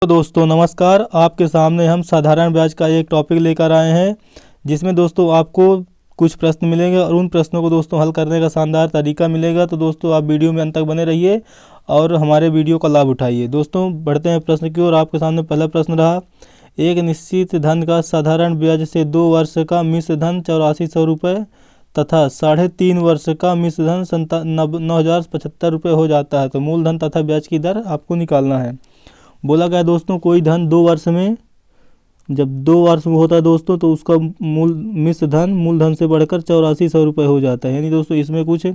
तो दोस्तों नमस्कार। आपके सामने हम साधारण ब्याज का एक टॉपिक लेकर आए हैं, जिसमें दोस्तों आपको कुछ प्रश्न मिलेंगे और उन प्रश्नों को दोस्तों हल करने का शानदार तरीका मिलेगा। तो दोस्तों आप वीडियो में अंत तक बने रहिए और हमारे वीडियो का लाभ उठाइए। दोस्तों बढ़ते हैं प्रश्न की ओर। आपके सामने पहला प्रश्न रहा, एक निश्चित धन का साधारण ब्याज से 2 वर्ष का मिश्र धन 8400 रुपये तथा 3.5 वर्ष का मिश्र धन 9,075 रुपये हो जाता है। तो मूलधन तथा ब्याज की दर आपको निकालना है। बोला गया दोस्तों कोई धन 2 वर्ष में, जब 2 वर्ष में होता है दोस्तों, तो उसका मिश्र धन मूलधन से बढ़कर 8400 रुपये हो जाता है। यानी दोस्तों इसमें कुछ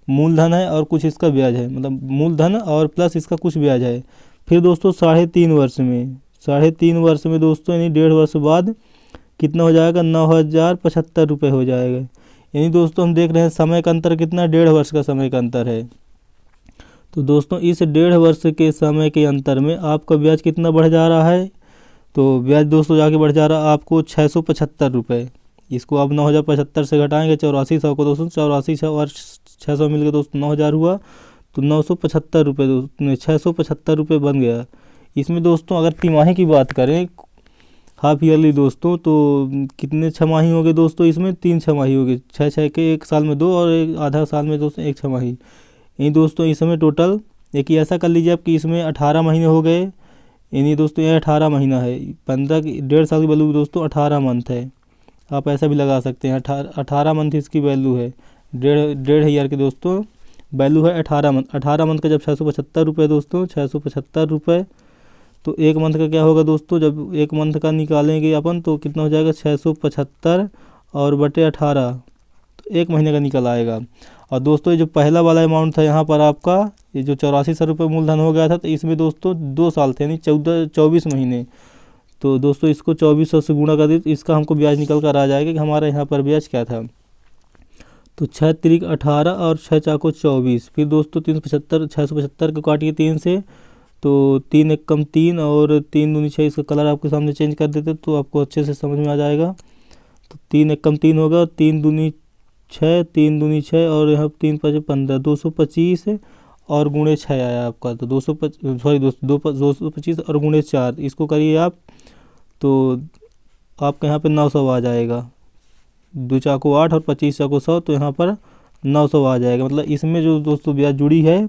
मूलधन है और कुछ इसका ब्याज है, मतलब मूलधन और प्लस इसका कुछ ब्याज है। फिर दोस्तों 3.5 वर्ष में, 3.5 वर्ष में दोस्तों यानी 1.5 वर्ष बाद कितना हो जाएगा, 9,075 रुपये हो जाएगा। यानी दोस्तों हम देख रहे हैं समय का अंतर कितना, 1.5 वर्ष का समय का अंतर है। तो दोस्तों इस 1.5 वर्ष के समय के अंतर में आपका ब्याज कितना बढ़ जा रहा है, तो ब्याज दोस्तों जाके बढ़ जा रहा है आपको 675 रुपये। इसको आप 9,075 से घटाएंगे 8400 को दोस्तों, 84 और 600 मिल के दोस्तों 9,000 हुआ, तो 975 रुपये दोस्तों 675 रुपये बन गया। इसमें दोस्तों अगर तिमाही की बात करें, हाफ ईयरली दोस्तों, तो कितने छमाही हो गए दोस्तों, इसमें 3 छमाही हो गई, 6 के एक साल में 2 और एक आधा साल में दोस्तों 1 छमाही। यानी दोस्तों इसमें टोटल एक ही ऐसा कर लीजिए आप कि इसमें 18 महीने हो गए। यानी दोस्तों ये 18 महीना है, 15 की 1.5 साल की वैल्यू दोस्तों 18 मंथ है। आप ऐसा भी लगा सकते हैं, 18 मंथ इसकी वैल्यू है, 1.5 ईयर की दोस्तों वैल्यू है 18 मंथ। 18 मंथ का जब 675 रुपये दोस्तों, 675 रुपये, तो एक मंथ का क्या होगा दोस्तों, जब एक मंथ का निकालेंगे अपन तो कितना हो जाएगा, 675 और बटे 18, तो एक महीने का निकल आएगा। और दोस्तों ये जो पहला वाला अमाउंट था यहाँ पर आपका, ये जो 8400 रुपये मूलधन हो गया था, तो इसमें दोस्तों 2 साल थे, यानी 24 महीने। तो दोस्तों इसको 2400 से गुणा कर दी तो इसका हमको ब्याज निकल कर आ जाएगा कि हमारा यहाँ पर ब्याज क्या था। तो 6 तिरिक 18 और 6 चाको 24, फिर दोस्तों 375, 675 को काटिए 3 से, तो 3 एक कम 3 और 3 दूनी 6। इसका कलर आपके सामने चेंज कर देते तो आपको अच्छे से समझ में आ जाएगा। तो 3 एक कम 3 होगा, 3 दूनी 6, 3 दूनी 6 और यहाँ 3 5 15, 225 और गुणे 6 आया आपका। तो 225 और गुणे 4, इसको करिए आप तो आपके यहाँ पे 900 आ जाएगा। 2 चाको 8 और 25 चाको 100, तो यहाँ पर 900 आ जाएगा। मतलब इसमें जो दोस्तों ब्याज जुड़ी है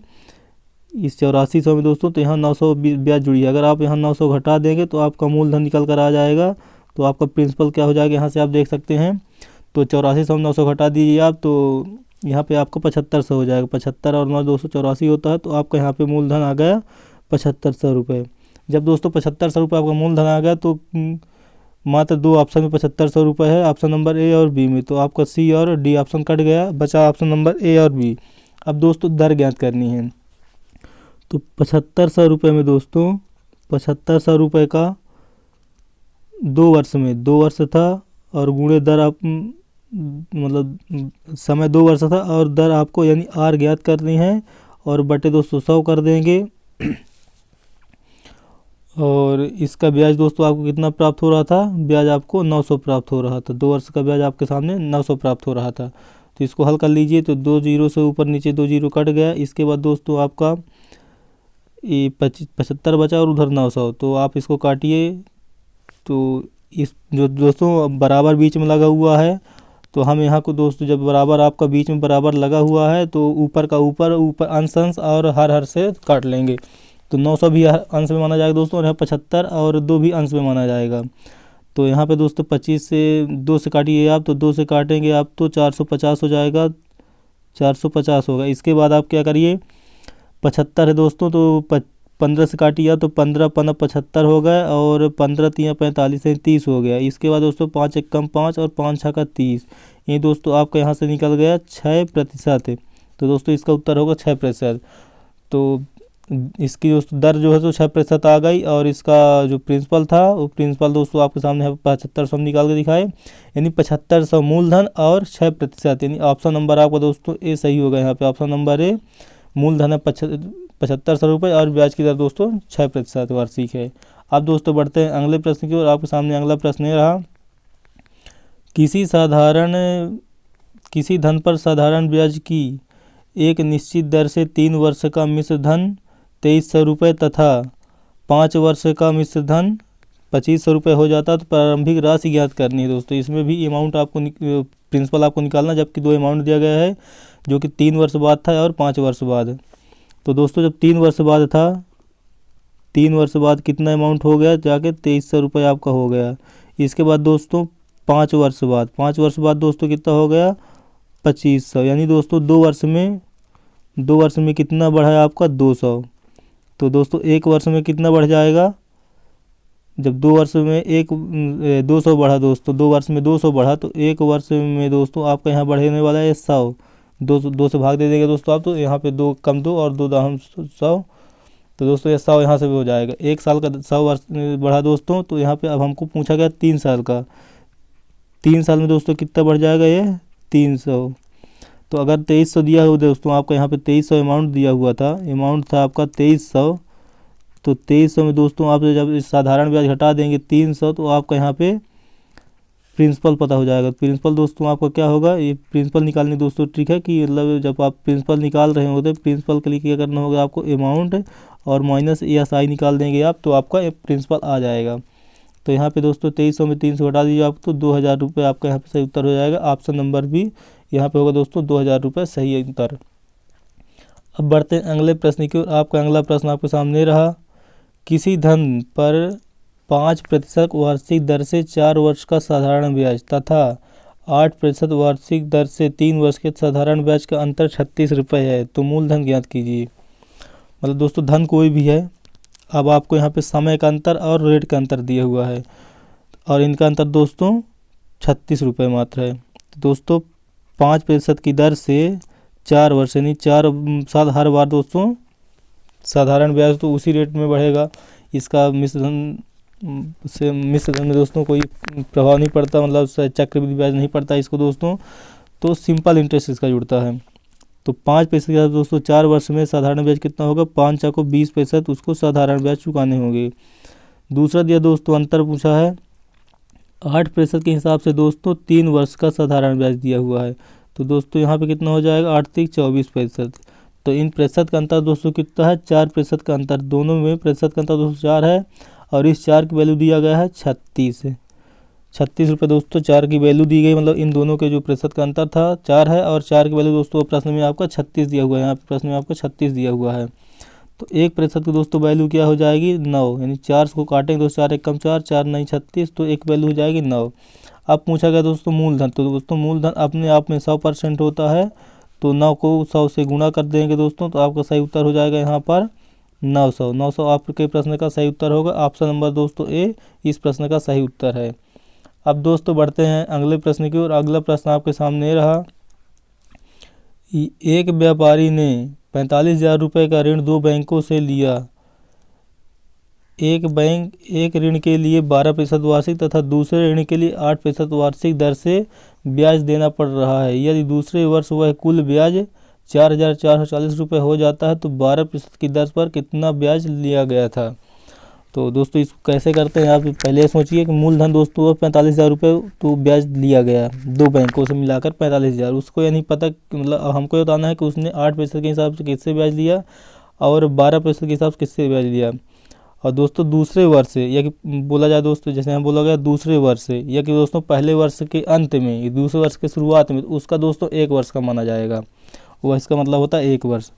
इस 8400 में दोस्तों, तो यहाँ 900 ब्याज जुड़ी है। अगर आप यहाँ 900 घटा देंगे तो आपका मूलधन निकल कर आ जाएगा। तो आपका प्रिंसिपल क्या हो जाएगा, यहाँ से आप देख सकते हैं। तो 8400 में 900 घटा दीजिए आप, तो यहाँ पे आपको 7500 हो जाएगा। 75 और 9 284 होता है, तो आपका यहाँ पे मूलधन आ गया 7500 रुपये। जब दोस्तों 7500 रुपये आपका मूलधन आ गया, तो मात्र 2 ऑप्शन में 7500 रुपये है, ऑप्शन नंबर ए और बी में। तो आपका सी और डी ऑप्शन कट गया, बचा ऑप्शन नंबर ए और बी। अब दोस्तों दर ज्ञात करनी है। तो 7500 रुपये में दोस्तों 7500 रुपये का 2 वर्ष में 2 वर्ष था, और गुणे दर आप मतलब समय 2 वर्ष था और दर आपको यानी आर ज्ञात करनी है, और बटे दोस्तों 100 कर देंगे। और इसका ब्याज दोस्तों आपको कितना प्राप्त हो रहा था, ब्याज आपको 900 प्राप्त हो रहा था। 2 वर्ष का ब्याज आपके सामने 900 प्राप्त हो रहा था। तो इसको हल कर लीजिए, तो 2 जीरो से ऊपर नीचे 2 जीरो कट गया। इसके बाद दोस्तों आपका ये 75 बचा और उधर 900, तो आप इसको काटिए। तो इस जो दोस्तों बराबर बीच में लगा हुआ है, तो हम यहाँ को दोस्तों जब बराबर आपका बीच में बराबर लगा हुआ है, तो ऊपर का ऊपर अंश और हर से काट लेंगे। तो 900 भी अंश में माना जाएगा दोस्तों, और यहाँ 75 और 2 भी अंश में माना जाएगा। तो यहाँ पे दोस्तों 25 से 2 से काटिए आप, तो 2 से काटेंगे आप तो 450 हो जाएगा, 450 होगा। इसके बाद आप क्या करिए, 75 है दोस्तों, तो 15 से काटिए तो 15 15 75 हो गए, और 15 3 45 से 30 हो गया। इसके बाद दोस्तों 5 एक कम 5 और 5 6 का 30। ये दोस्तों आपका यहाँ से निकल गया 6%। तो दोस्तों इसका उत्तर होगा 6%। तो इसकी दोस्तों दर जो है तो 6% आ गई, और इसका जो प्रिंसिपल था वो प्रिंसिपल दोस्तों आपके सामने 7500 निकाल के दिखाए, यानी 7500 मूलधन और 6%। यानी ऑप्शन नंबर आपका दोस्तों ए सही होगा। यहाँ पे ऑप्शन नंबर ए, मूलधन है 7500 रुपये और ब्याज की दर दोस्तों 6% वार्षिक है। अब दोस्तों बढ़ते हैं अगले प्रश्न की ओर। आपके सामने अगला प्रश्न ये रहा, किसी धन पर साधारण ब्याज की एक निश्चित दर से 3 वर्ष का मिश्र धन 2300 रुपये तथा 5 वर्ष का मिश्र धन 2500 रुपये हो जाता है। तो प्रारंभिक राशि ज्ञात करनी है दोस्तों। इसमें भी अमाउंट आपको प्रिंसिपल आपको निकालना, जबकि 2 अमाउंट दिया गया है जो कि 3 वर्ष बाद था और 5 वर्ष बाद। तो दोस्तों जब 3 वर्ष बाद था, 3 वर्ष बाद कितना अमाउंट हो गया, जाके 2300 रुपये आपका हो गया। इसके बाद दोस्तों 5 वर्ष बाद, 5 वर्ष बाद दोस्तों कितना हो गया 2500, यानी दोस्तों 2 वर्ष में कितना बढ़ा है आपका 200। तो दोस्तों 1 वर्ष में कितना बढ़ जाएगा, जब 2 वर्ष में 200 बढ़ा दोस्तों, 2 वर्ष में 200 बढ़ा, तो 1 वर्ष में दोस्तों आपका यहाँ बढ़ने वाला है 100। 2 से भाग दे देंगे दोस्तों आप, तो यहाँ पे 2 कम 2 और 2 दाहम 100। तो दोस्तों ये 100 यहाँ से भी हो जाएगा। 1 साल का 100 वर्ष बढ़ा दोस्तों। तो यहाँ पे अब हमको पूछा गया 3 साल का, 3 साल में दोस्तों कितना बढ़ जाएगा ये 300। तो अगर 2300 दिया हुआ दोस्तों आपका, यहाँ पे 2300 अमाउंट दिया हुआ था, अमाउंट था आपका 2300। तो 2300 में दोस्तों आप जब साधारण ब्याज हटा देंगे 300, तो आपका यहाँ पे प्रिंसिपल पता हो जाएगा। प्रिंसिपल दोस्तों आपका क्या होगा, ये प्रिंसिपल निकालने दोस्तों ट्रिक है कि मतलब जब आप प्रिंसिपल निकाल रहे होते हैं, प्रिंसिपल के लिए क्या करना होगा आपको, अमाउंट और माइनस ESI निकाल देंगे आप, तो आपका प्रिंसिपल आ जाएगा। तो यहाँ पे दोस्तों 2300 में 300 हटा दीजिए आप, तो 2000 रुपये आपका यहाँ पे सही उत्तर हो जाएगा। ऑप्शन नंबर भी यहाँ पे होगा दोस्तों 2000 रुपये सही उत्तर। अब बढ़ते हैं अगले प्रश्न की ओर। आपका अगला प्रश्न आपके सामने रहा, किसी धन पर 5% वार्षिक दर से 4 वर्ष का साधारण ब्याज तथा 8% वार्षिक दर से 3 वर्ष के साधारण ब्याज का अंतर 36 रुपये है, तो मूलधन ज्ञात कीजिए। मतलब दोस्तों धन कोई भी है, अब आपको यहाँ पे समय का अंतर और रेट का अंतर दिया हुआ है, और इनका अंतर दोस्तों 36 रुपये मात्र है। तो दोस्तों 5% की दर से 4 वर्ष यानी 4 साल हर बार दोस्तों साधारण ब्याज तो उसी रेट में बढ़ेगा। इसका मिश्रधन में दोस्तों कोई प्रभाव नहीं पड़ता, मतलब चक्रवृद्धि ब्याज नहीं पड़ता इसको दोस्तों, तो सिंपल इंटरेस्ट इसका जुड़ता है। तो 5% के साथ दोस्तों 4 वर्ष में साधारण ब्याज कितना होगा, 5 चार को 20% उसको साधारण ब्याज चुकाने होंगे। दूसरा दिया दोस्तों अंतर पूछा है 8% के हिसाब से दोस्तों 3 वर्ष का साधारण ब्याज दिया हुआ है। तो दोस्तों यहाँ पे कितना हो जाएगा 8 3 24%। तो इन प्रतिशत का अंतर दोस्तों कितना है 4% का अंतर, दोनों में प्रतिशत का अंतर दोस्तों 4 है, और इस 4 की वैल्यू दिया गया है 36 रुपये दोस्तों 4 की वैल्यू दी गई। मतलब इन दोनों के जो प्रतिशत का अंतर था 4 है, और 4 की वैल्यू दोस्तों प्रश्न में आपका 36 दिया हुआ है, यहाँ पे प्रश्न में आपको 36 दिया हुआ है। तो 1% की दोस्तों वैल्यू क्या हो जाएगी 9, यानी 4 को काटेंगे दोस्तों 4 1 कम 4 4 9 36, तो एक वैल्यू हो जाएगी 9। अब पूछा गया दोस्तों मूलधन, तो दोस्तों मूलधन अपने आप में 100% होता है, तो 9 को 100 से गुणा कर देंगे दोस्तों, तो आपका सही उत्तर हो जाएगा यहाँ पर 900 आपके प्रश्न का सही उत्तर होगा। ऑप्शन नंबर दोस्तों ए इस प्रश्न का सही उत्तर है। अब दोस्तों बढ़ते हैं अगले प्रश्न की ओर। अगला प्रश्न आपके सामने रहा, एक व्यापारी ने 45,000 रुपये का ऋण 2 बैंकों से लिया। एक बैंक एक ऋण के लिए 12% वार्षिक तथा दूसरे ऋण के लिए 8% वार्षिक दर से ब्याज देना पड़ रहा है। यदि दूसरे वर्ष वह कुल ब्याज 4,440 रुपये हो जाता है, तो 12% की दर पर कितना ब्याज लिया गया था। तो दोस्तों इसको कैसे करते हैं आप पहले सोचिए कि मूलधन दोस्तों 45,000 रुपये तो ब्याज लिया गया 2 बैंकों से मिलाकर 45,000, उसको ये नहीं पता मतलब हमको ये बताना है कि उसने 8% के हिसाब से किससे ब्याज लिया और 12% के हिसाब से किससे ब्याज लिया। और दोस्तों दूसरे वर्ष से, या कि बोला जाए दोस्तों जैसे हम बोला गया दूसरे वर्ष से, या कि दोस्तों पहले वर्ष के अंत में, दूसरे वर्ष के शुरुआत में, उसका दोस्तों 1 वर्ष का माना जाएगा, वह इसका मतलब होता है 1 वर्ष।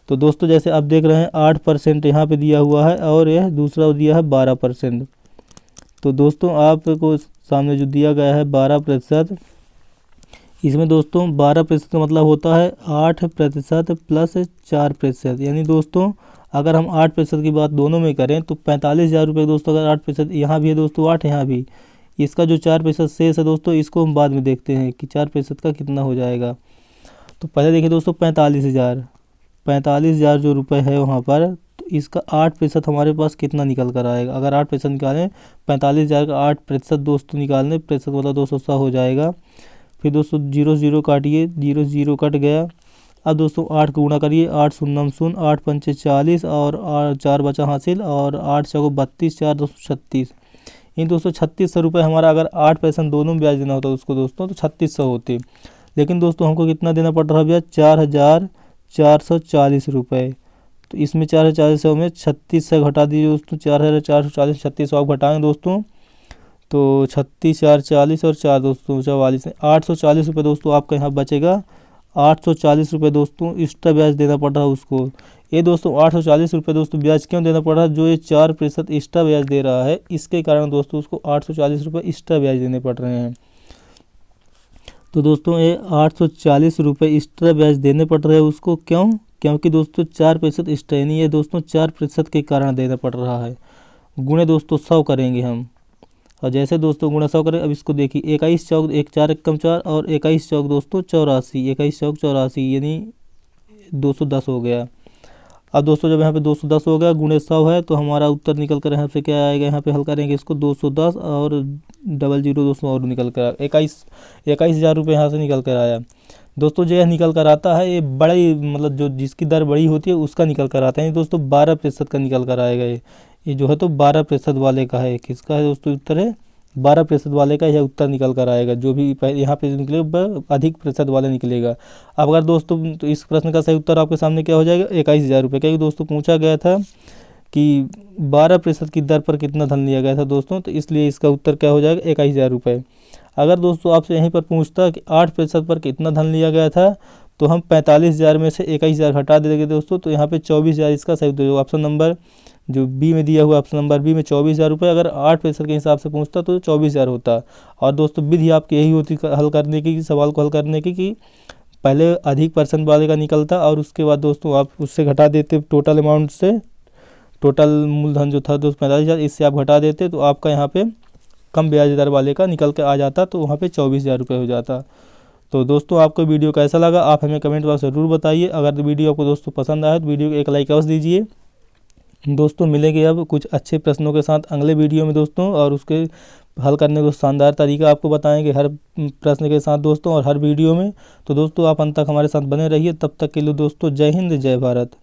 तो दोस्तों जैसे आप देख रहे हैं 8% यहाँ पे दिया हुआ है और यह दूसरा दिया है 12%। तो दोस्तों आपको सामने जो दिया गया है 12%, इसमें दोस्तों 12% का मतलब होता है 8% प्लस 4%, यानी दोस्तों अगर हम 8% की बात दोनों में करें तो 45,000 रुपये दोस्तों, अगर 8% यहाँ भी है दोस्तों 8 यहाँ भी, इसका जो 4% शेष है दोस्तों इसको हम बाद में देखते हैं कि 4% का कितना हो जाएगा। तो पहले देखिए दोस्तों 45,000 जो रुपये है वहाँ पर, तो इसका 8% हमारे पास कितना निकल कर आएगा। अगर 8% निकालें 45,000 का 8% दोस्तों निकालने, प्रतिशत वाला 200 हो जाएगा। फिर दोस्तों 0 काटिए, 0 कट गया। अब दोस्तों 8 को गुणा करिए, 8 शून्य 0, 8 पंचे 40 और 4 बचा हासिल, और 8 चौको 32, 4 236। इन दोस्तों 3600 रुपये हमारा अगर 8% दोनों में ब्याज देना होता उसको दोस्तों तो 3600 होते, लेकिन दोस्तों हमको कितना देना पड़ रहा है ब्याज 4,440 रुपये। तो इसमें 4,400 में 3600 घटा दीजिए दोस्तों, 4,440 3600 आप घटाएंगे दोस्तों, तो 36 4 40 और 4 दोस्तों 44 840 रुपये दोस्तों आपका यहाँ बचेगा। 840 रुपये दोस्तों एक्स्ट्रा ब्याज देना पड़ रहा है उसको। ये दोस्तों 840 रुपये दोस्तों ब्याज क्यों देना पड़ रहा है, जो ये 4% एक्स्ट्रा ब्याज दे रहा है इसके कारण दोस्तों उसको 840 रुपये एक्स्ट्रा ब्याज देने पड़ रहे हैं। तो दोस्तों ये 840 रुपये एक्स्ट्रा ब्याज देने पड़ रहे हैं उसको, क्यों? क्योंकि दोस्तों 4% एक्स्ट्रा यानी ये दोस्तों 4% के कारण देना पड़ रहा है। गुणे दोस्तों 100 करेंगे हम, और जैसे दोस्तों गुणा 100 करें, अब इसको देखिए 21 चौक 1 4 एकम 4 और 21 चौक दोस्तों 84, 21 चौक 84 यानी 210 हो गया। अब दोस्तों जब यहाँ पे 210 हो गया गुणे 100 है तो हमारा उत्तर निकल कर यहाँ पे क्या आएगा, यहाँ पे हल करेंगे इसको 210 और 00 दोस्तों और निकल कर 21,000 रुपये यहाँ से निकल कर आया दोस्तों। जो यह निकल कर आता है ये बड़ी मतलब जो जिसकी दर बड़ी होती है उसका निकल कर आता है दोस्तों, 12% का निकल कर आएगा। ये जो है तो 12% वाले का है, किसका है दोस्तों उत्तर है 12% वाले का यह उत्तर निकल कर आएगा। जो भी यहाँ पे निकलेगा अधिक प्रतिशत वाला निकलेगा। अब अगर दोस्तों तो इस प्रश्न का सही उत्तर आपके सामने क्या हो जाएगा 21,000 रुपये, क्योंकि दोस्तों पूछा गया था कि 12% की दर पर कितना धन लिया गया था दोस्तों, तो इसलिए इसका उत्तर क्या हो जाएगा 21,000 रुपये। अगर दोस्तों आपसे यहीं पर पूछता कि 8% पर कितना धन लिया गया था तो हम 45,000 में से 21,000 हटा देंगे दोस्तों, तो यहाँ पे 24,000 इसका सही उत्तर। ऑप्शन नंबर जो बी में दिया हुआ ऑप्शन नंबर बी में 24,000 रुपये, अगर 8% के हिसाब से पूछता तो 24,000 होता। और दोस्तों विधि आपकी यही होती हल करने की, सवाल को हल करने की, कि पहले अधिक परसेंट वाले का निकलता और उसके बाद दोस्तों आप उससे घटा देते टोटल अमाउंट से, टोटल मूलधन जो था दोस्तों 45,000 इससे आप घटा देते तो आपका यहाँ पे कम ब्याज दर वाले का निकल के आ जाता, तो वहाँ पे 24,000 रुपये हो जाता। तो दोस्तों आपको वीडियो कैसा लगा आप हमें कमेंट बॉक्स में ज़रूर बताइए। अगर वीडियो आपको दोस्तों पसंद आए तो वीडियो को एक लाइक अवश्य दीजिए। दोस्तों मिलेंगे अब कुछ अच्छे प्रश्नों के साथ अगले वीडियो में दोस्तों, और उसके हल करने को शानदार तरीका आपको बताएंगे हर प्रश्न के साथ दोस्तों और हर वीडियो में। तो दोस्तों आप अंत तक हमारे साथ बने रहिए। तब तक के लिए दोस्तों जय हिंद जय भारत।